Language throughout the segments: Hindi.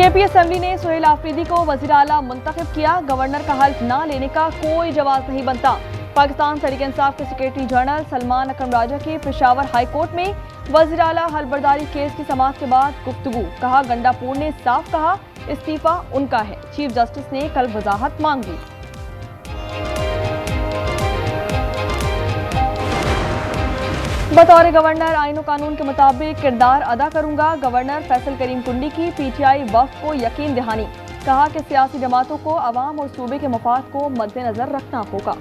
केपी असेंबली ने सुहेल आफरीदी को वजीर आला मुंतखब किया। गवर्नर का हल्फ न लेने का कोई जवाब नहीं बनता। पाकिस्तान तहरीक इंसाफ के सेक्रेटरी जनरल सलमान अकरम राजा की पेशावर हाई कोर्ट में वजीर आला हलबर्दारी केस की समाअत के बाद गुफ्तगू। कहा, गंडापुर ने साफ कहा इस्तीफा उनका है। चीफ जस्टिस ने कल वजाहत मांगी। बतौर गवर्नर आईन और कानून के मुताबिक किरदार अदा करूंगा। गवर्नर फैसल करीम कुंडी की पीटीआई वफ्द को यकीन दहानी। कहा कि सियासी जमातों को अवाम और सूबे के मफाद को मद्देनजर रखना होगा।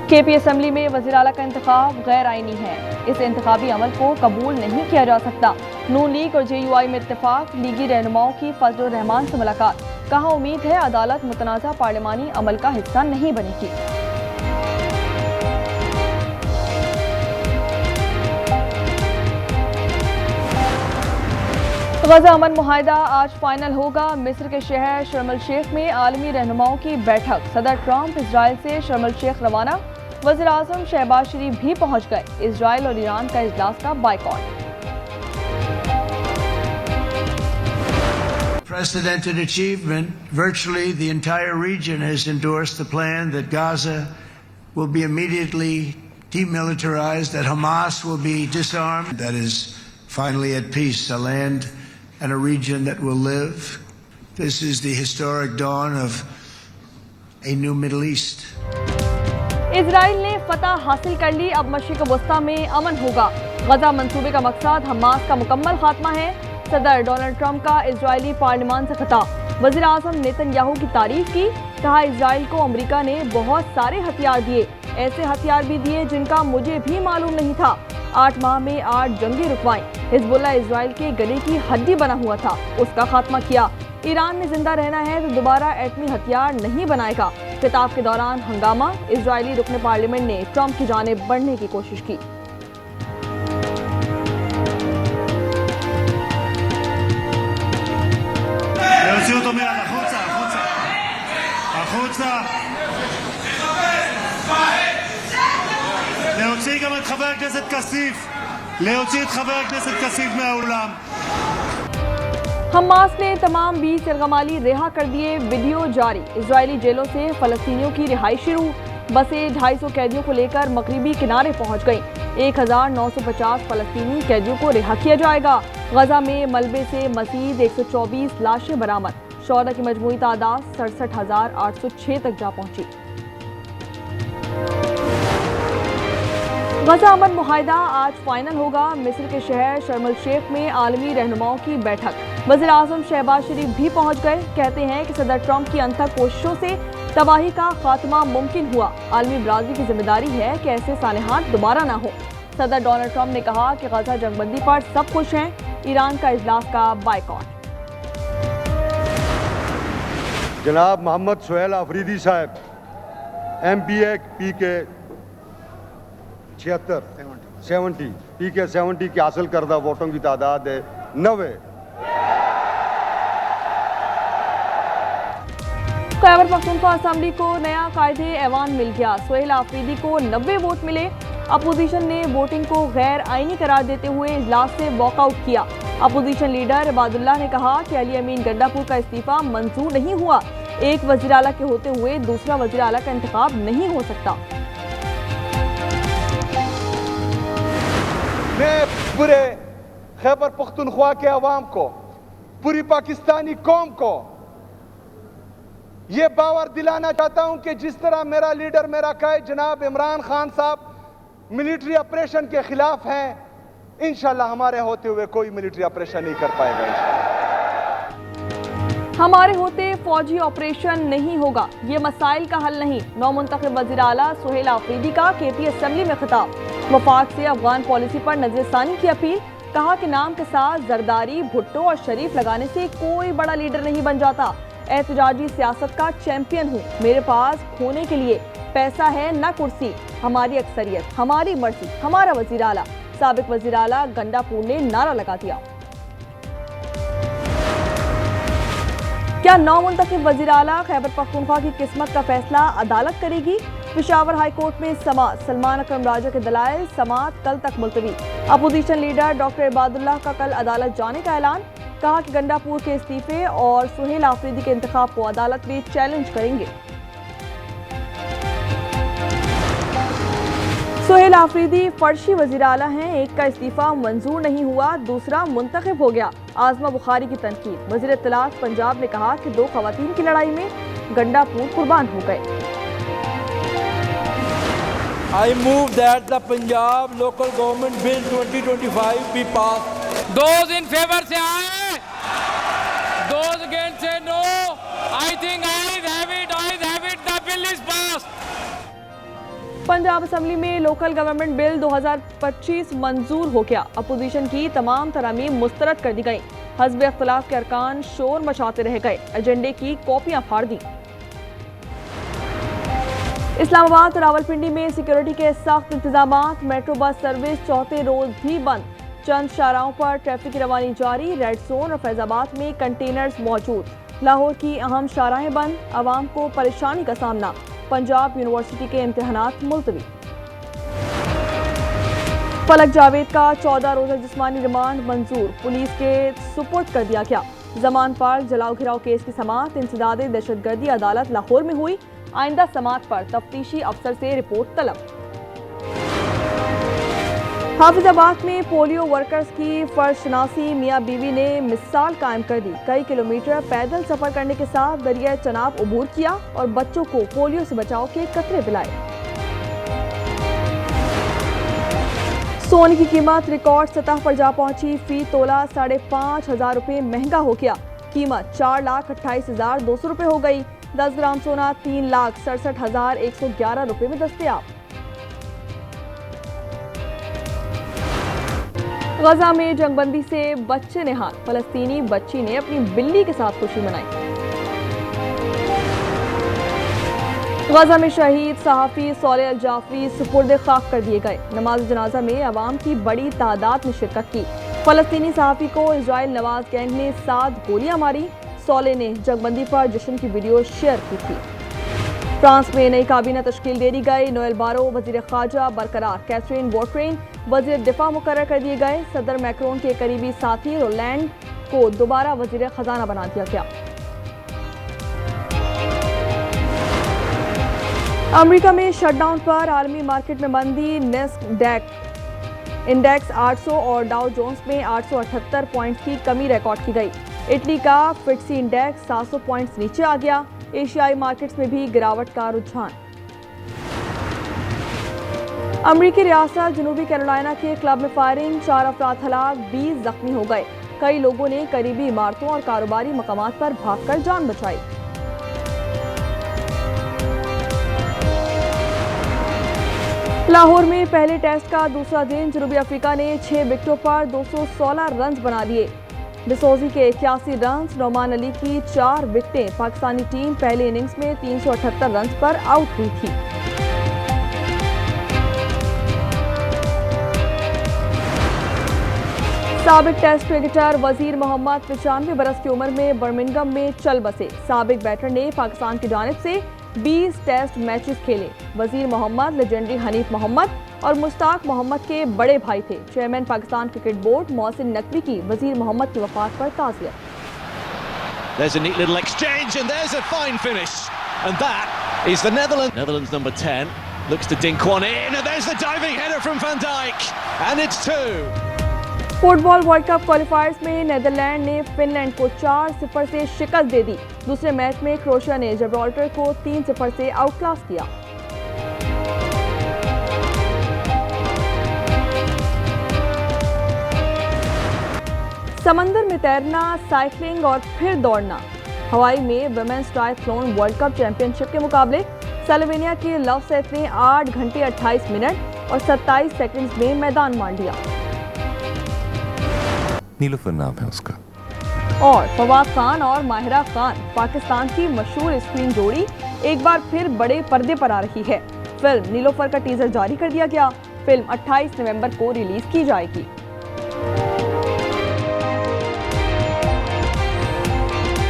केपी असेंबली में वज़ीर आला का इंतखाब गैर आईनी है। इस इंतखाबी अमल को कबूल नहीं किया जा सकता। नून लीग और जेयूआई में इत्तेफाक। लीगी रहनुमाओं की फजलुर रहमान से मुलाकात। कहा, उम्मीद है अदालत मुतनाज़ा पार्लिमानी अमल का हिस्सा नहीं बनेगी। गजा अमन मुआहिदा आज फाइनल होगा। मिस्र के शहर शर्म अल शेख में आलमी रहनुमाओं की बैठक। सदर ट्रंप इजराइल से शर्म अल शेख रवाना। वज़ीर आज़म शहबाज शरीफ भी पहुंच गए। इजराइल और ईरान का इजलास का boycott. Unprecedented achievement. Virtually the entire region has endorsed the plan that Gaza will be immediately demilitarized, that Hamas will be disarmed, that is finally at peace, a land and a region that will live. This is the historic dawn of a new Middle East. Israel ने फतह हासिल कर ली। अब मशरिक़ वस्ता में अमन होगा। गजा मंसूबे का मकसद हमास का मुकम्मल खात्मा है। सदर डोनाल्ड ट्रंप का इजरायली पार्लियामान से खिताब। वज़ीर आज़म नेतन्याहू की तारीफ की। कहा, इजराइल को अमेरिका ने बहुत सारे हथियार दिए, ऐसे हथियार भी दिए जिनका मुझे भी मालूम नहीं था। 8 माह में 8 जंगी रुकवाएं। हिजबुल्लाह इजराइल के गले की हड्डी बना हुआ था, उसका खात्मा किया। ईरान ने जिंदा रहना है तो दोबारा एटमी हथियार नहीं बनाएगा। खिताब के दौरान हंगामा। इजरायली रुकने पार्लियामेंट ने ट्रंप की जानिब बढ़ने की कोशिश की। להוציא גם את חבר הכנסת כסיף, להוציא את חבר הכנסת כסיף מהאולם. हमास ने तमाम 20 यरगमाली रिहा कर दिए। वीडियो जारी। इजरायली जेलों से फलस्तीनियों की रिहाई शुरू। बसें 250 कैदियों को लेकर मगरिबी किनारे पहुंच गईं। 1950 फलस्तीनी कैदियों को रिहा किया जाएगा। गजा में मलबे से मजीद 124 लाशें बरामद। शोहदा की मजमूई तादाद 67,806 तक जा पहुंची। गजा अमन मुआहिदा आज फाइनल होगा। मिस्र के शहर शर्म अल शेख में आलमी रहनुमाओं की बैठक। वज़ीर आज़म शहबाज शरीफ भी पहुंच गए। कहते हैं कि सदर ट्रंप की अंतक कोशिशों से तबाही का खात्मा मुमकिन हुआ। आलमी बरादरी की जिम्मेदारी है कि ऐसे सानेहात दोबारा ना हो। सदर डोनाल्ड ट्रंप ने कहा कि गजा जंगबंदी पर सब खुश हैं। ईरान का इजलास का बायकॉट। जनाब मोहम्मद सुहेल आफरीदी साहब MPA PK 70 PK 70 की हासिल करदा वोटों की तादाद है 90। खैबर पख्तूनख्वा असेंबली को नया कायदे ऐवान मिल गया। सुहेल आफरीदी को 90 वोट मिले। अपोजिशन ने वोटिंग को गैर आईनी करार देते हुए इजलास से वॉकआउट किया। अपोजिशन लीडर इबादुल्लाह ने कहा कि अली अमीन गंडापुर का इस्तीफा मंजूर नहीं हुआ। एक वज़ीर आला के होते हुए दूसरा वज़ीर आला का इंतखाब नहीं हो सकता। मैं पूरे खैबर पख्तूनख्वा के अवाम को, पूरी पाकिस्तानी कौम को ये बावर दिलाना चाहता हूं कि जिस तरह मेरा लीडर, मेरा कायद जनाब इमरान खान साहब मिलिट्री ऑपरेशन के खिलाफ हैं, इंशाल्लाह हमारे होते हुए कोई मिलिट्री ऑपरेशन नहीं कर पाएगा। इंशाल्लाह हमारे होते फौजी ऑपरेशन नहीं होगा। ये मसाइल का हल नहीं। नौमुंतखब वज़ीर आला सुहेल आफरीदी का केपी असेंबली में खिताब। वफाक से अफगान पॉलिसी पर नजरसानी की अपील। कहा कि नाम के साथ जरदारी, भुट्टो और शरीफ लगाने से कोई बड़ा लीडर नहीं बन जाता। एहतजाजी सियासत का चैंपियन हूँ। मेरे पास खोने के लिए पैसा है न कुर्सी। हमारी अक्सरियत, हमारी मर्जी, हमारा वज़ीर आला। साबिक वज़ीर आला गंडापुर ने नारा लगा दिया। क्या नौमुंतखब वज़ीर आला खैबर पख्तूनख्वा की किस्मत का फैसला अदालत करेगी? पेशावर हाईकोर्ट में समाअत, सलमान अकरम राजा के दलाइल, समाअत कल तक मुलतवी। अपोजिशन लीडर डॉक्टर इबादुल्लाह का कल अदालत जाने का ऐलान, कहा कि गंडापुर के इस्तीफे और सुहेल आफरीदी के इंतखाब को अदालत में चैलेंज करेंगे। सुहेल आफरीदी फर्शी वजीर आला हैं, एक का इस्तीफा मंजूर नहीं हुआ, दूसरा मुंतखब हो गया। आजमा बुखारी की तनकीद, वजीर इत्तलात पंजाब ने कहा कि 2 खवातीन की लड़ाई में गंडापुर कुर्बान हो गए। I move that the Punjab Local Government Bill 2025 be passed. Those in favor say aye. Those against say no. I think ayes have it. The bill is passed. Punjab assembly में लोकल गवर्नमेंट बिल 2025 मंजूर हो गया। अपोजिशन की तमाम तरामीम मुस्तरद कर दी गई। हज़ब इख्तिलाफ के अरकान शोर मचाते रह गए, एजेंडे की कॉपियां फाड़ दी। इस्लामाबाद और रावलपिंडी में सिक्योरिटी के सख्त इंतजामात, मेट्रो बस सर्विस चौथे रोज भी बंद। चंद शाहराहों पर ट्रैफिक की रवानी जारी, रेड जोन और फैजाबाद में कंटेनर्स मौजूद। लाहौर की अहम शाहराहें बंद, आवाम को परेशानी का सामना। पंजाब यूनिवर्सिटी के इम्तिहानात मुलतवी। फलक जावेद का 14 रोजा जिस्मानी रिमांड मंजूर, पुलिस के सुपुर्द कर दिया गया। जमान पार्क जलाओ घिराव केस की समाअत, इंसदाद दहशतगर्दी अदालत लाहौर में हुई। आइंदा समाअत पर तफ्तीशी अफसर से रिपोर्ट तलब। हाफिजाबाद में पोलियो वर्कर्स की फर्शनासी, मियाँ बीवी ने मिसाल कायम कर दी। कई किलोमीटर पैदल सफर करने के साथ दरिया चनाब अबूर किया और बच्चों को पोलियो से बचाव के कतरे पिलाए। सोने की कीमत रिकॉर्ड सतह पर जा पहुंची, फी तोला 5,500 रुपये महंगा हो गया। कीमत 4,28,200 रुपये हो गई। 10 ग्राम सोना 3,67,111 रुपये में दस्तयाब। गजा में जंगबंदी से बच्चे निहाल, फलस्तीनी बच्ची ने अपनी बिल्ली के साथ खुशी मनाई। गजा में शहीद सहाफी सोले अल जाफरी सुपुर्द खाक कर दिए गए। नमाज जनाजा में अवाम की बड़ी तादाद में शिरकत की। फलस्तीनी सहाफी को इजराइल नवाज गैंग ने 7 गोलियां मारी। सोले ने जंगबंदी पर जश्न की वीडियो शेयर की थी। फ्रांस में नई काबीना तश्कील दे दी गई। नोएल बारो वजीर खारजा बरकरार, कैथरीन वोट्रेन वजीर दिफा मुकर्रर कर दिए गए। सदर मैक्रोन के करीबी साथी रोलैंड को दोबारा वजीर खजाना बना दिया गया। अमेरिका में शटडाउन पर आलमी मार्केट में मंदी, नेस्डैक इंडेक्स 800 और डाउ जोन्स में 878 पॉइंट्स की कमी रिकॉर्ड की गई। इटली का फिट्सी इंडेक्स 700 पॉइंट्स नीचे आ गया। एशियाई मार्केट्स में भी गिरावट का रुझान। अमरीकी रियासत जनूबी कैरोलिना के क्लब में फायरिंग, 4 अफराद हलाक, 20 जख्मी हो गए। कई लोगों ने करीबी इमारतों और कारोबारी मकामात पर भागकर जान बचाई। लाहौर में पहले टेस्ट का दूसरा दिन, जनूबी अफ्रीका ने 6 विकेटों पर 216 रन बना दिए। डिसोजी के 81 रन, नौमान अली की 4 विकेटें। पाकिस्तानी टीम पहले इनिंग्स में 378 रन पर आउट हुई थी। साबिक टेस्ट क्रिकेटर वजीर मोहम्मद 95 बरस की उम्र में बर्मिंघम में चल बसे। साबिक बैटर ने पाकिस्तान की जानिब से 20 टेस्ट मैचेस खेले। वजीर मोहम्मद लेजेंडरी हनीफ मोहम्मद और मुश्ताक मोहम्मद के बड़े भाई थे। Chairman Pakistan cricket board Mohsin Naqvi की वजीर मोहम्मद की वफात पर ताज़ियत। There's a neat little exchange and there's a fine finish, and that is the Netherlands number 10 looks to dink one in, and there's the diving header from Van Dijk, and it's 2. Football world cup क्वालिफायर्स में नीदरलैंड ने फिनलैंड को 4-0 से शिकस्त दे दी। दूसरे मैच में क्रोएशिया ने जिब्राल्टर को 3-0 से आउटक्लास किया। समंदर में तैरना, साइकिलिंग और फिर दौड़ना। हवाई में women's triathlon world cup championship के मुकाबले स्लोवेनिया के लवसेट ने 8 घंटे 28 मिनट और 27 सेकंड्स में मैदान मार लिया। नीलूफर नाम है उसका। और फवाद खान और माहिरा खान, पाकिस्तान की मशहूर स्क्रीन जोड़ी, एक बार फिर बड़े पर्दे पर आ रही है। फिल्म नीलूफर का टीजर जारी कर दिया गया। फिल्म 28 नवंबर को रिलीज की जाएगी।